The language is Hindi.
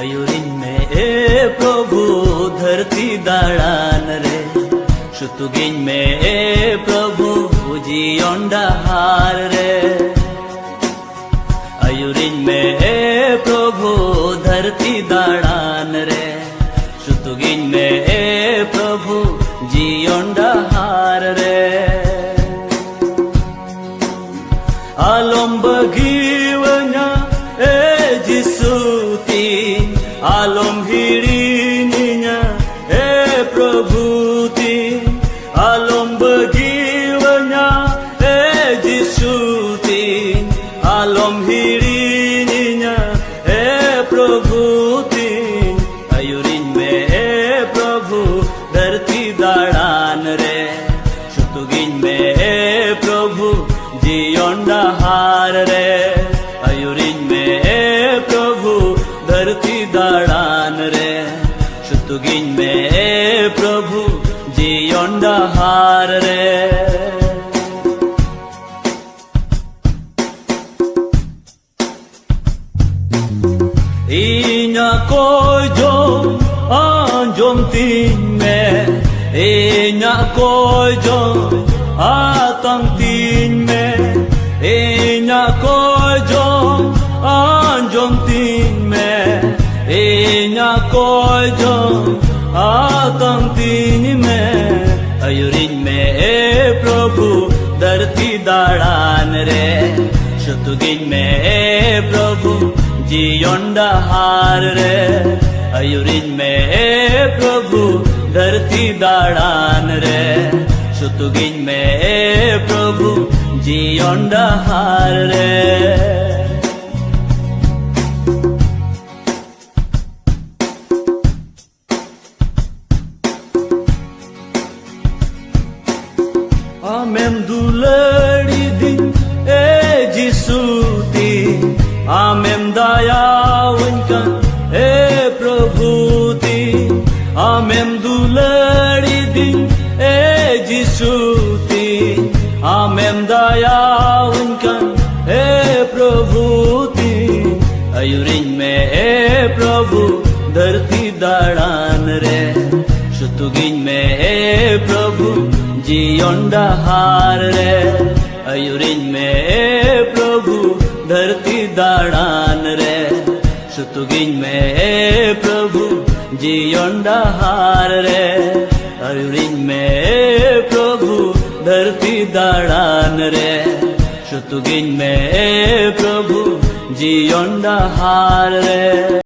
अयुरिन में प्रभु धरती दाड़ान रे शुतुगिन में प्रभु जीवन डहार रे अयुरिन में प्रभु धरती दाड़ान रे शुतुगिन में प्रभु जीवन डहार रे आलम बगिवना जिसुती आलम हिरिनिnya प्रभुती आलम बगिवना जिसुती आलम हिरिनिnya प्रभुती अयुरिन में प्रभु धरती दाड़ान रे शुतुगिन में प्रभु जीवन डहार रे अयुरिन में प्रभु धरती दाड़ान रे शुतुगिन में प्रभु जीवन डहार रे इnya koy jom anjom tin me inya koy jom atang tin me inya koy jom anjom tin me inya koy jom atang tin me अयुरिन में प्रभु धरती दाड़ान रे शुतुगिन में प्रभु जीवन डहार रे अयुरिन में प्रभु धरती दाड़ान रे शुतुगिन में प्रभु जीवन डहार रे आमें दुलड़ी दिन जिसुती आमें दयावनका प्रभुती आमें दुलड़ी दिन जिसुती आमें दयावनका प्रभुती अयुरिन में प्रभु धरती दाड़ान रे शुतुगिन में प्रभु जीवन डहार रे अयुरिन में प्रभु धरती दाड़ान रे शुतुगिन में प्रभु जीवन डहार रे अयुरिन में प्रभु धरती दाड़ान रे शुतुगिन में प्रभु जीवन डहार रे।